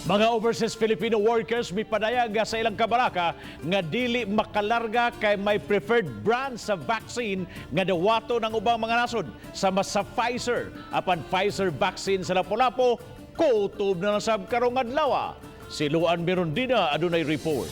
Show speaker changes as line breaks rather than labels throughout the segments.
Mga overseas Filipino workers may padayag sa ilang kabaraka nga dili makalarga kay may preferred brand sa vaccine nga Dawaton ng ubang mga nasod sama sa Pfizer. Apan Pfizer vaccine sa Lapu-Lapu kutob na nasab karong adlaw. Si Luan Mirondina adunay report.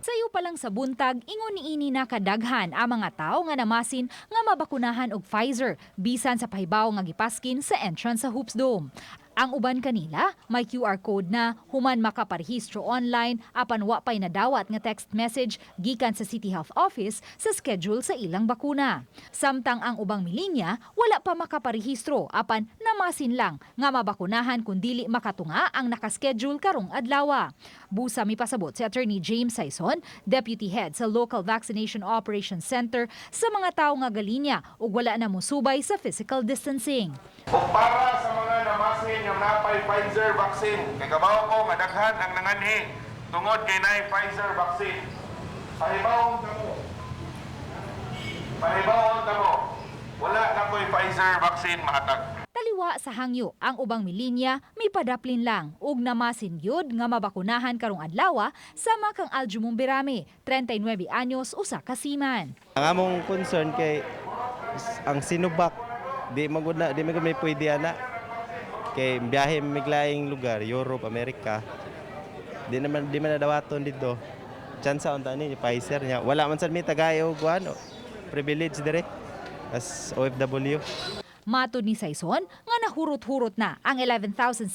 Sayo pa lang sa buntag, ingon niini na kadaghan ang mga tao nga namasin nga mabakunahan og Pfizer bisan sa pahibaw nga gipaskin sa entrance sa Hoops Dome. Ang uban kanila, may QR code na human makaparehistro online apan wa pay nadawat nga text message gikan sa City Health Office sa schedule sa ilang bakuna. Samtang ang ubang milinya, wala pa makaparehistro apan namasin lang nga mabakunahan kun dili makatunga ang nakaschedule karong adlaw. Busa mipasabot si Attorney James Saison, Deputy Head sa Local Vaccination Operations Center sa mga tawo nga galinya ug wala na musubay sa physical distancing.
O para sa mga namasin nga napay Pfizer vaccine, kay kabaw ko nga daghan ang nanganhi tungod kay naay Pfizer vaccine. Pahibawon tamo. Wala na ko'y Pfizer vaccine mahatag.
Taliwa sa hangyo, ang ubang milinya may padaplin lang ug namasin gyud nga mabakunahan karong adlaw sama kang Aljumong Birame, 39 anyos, usa ka seaman.
Ang among concern kay ang Sinovac di magud may pwede ana kay biyahe miglaing lugar, Europe, Amerika. Di man nadawaton dito. Chance unta ni Pfizer nya. Wala man sad mi tagayo kuan privilege dire as OFW.
Matod ni Saison nga nahurot-hurot na ang 11,700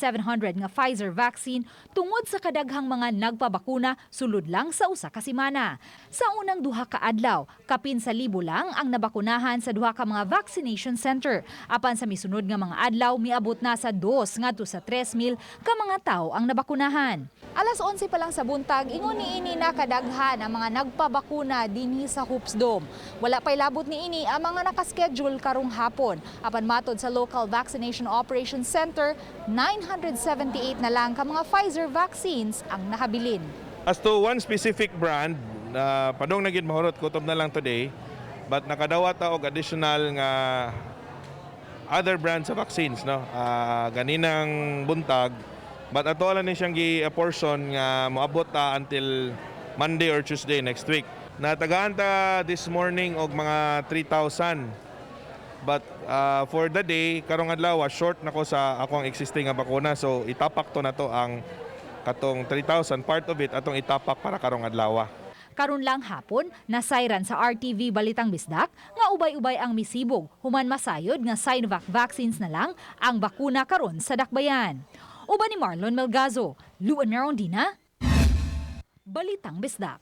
nga Pfizer vaccine tungod sa kadaghang mga nagpabakuna sulod lang sa usa ka semana. Sa unang duha ka adlaw, kapin sa libo lang ang nabakunahan sa duha ka mga vaccination center. Apan sa misunod nga mga adlaw miabot na sa 2 ngadto sa 3,000 ka mga tawo ang nabakunahan. Alas 11 pa lang sa buntag, ingon niini na kadaghan ang mga nagpabakuna dinhi sa Hoops Dome. Wala pay labot niini ang mga nakaschedule karong hapon. Apan matod sa Local Vaccination Operations Center, 978 na lang ka mga Pfizer vaccines ang nakabilin.
As to one specific brand, padong naging mahurot kutob na lang today, but nakadawat og additional nga other brands sa vaccines, no? Ganinang buntag, but ato lang ni siyang gi-portion nga moabot until Monday or Tuesday next week. Natagaan ta this morning og mga 3,000. But for the day, karong adlaw, short na ko sa akong existing nga bakuna. So itapak to na to ang katong 3,000. Part of it atong itapak para karong adlaw.
Karon lang hapon, nasayran sa RTV Balitang Bisdak nga ubay-ubay ang misibog. Human masayod nga Sinovac vaccines na lang ang bakuna karon sa dakbayan. Uban ni Marlon Melgazo, Luan Mirondina, Balitang Bisdak.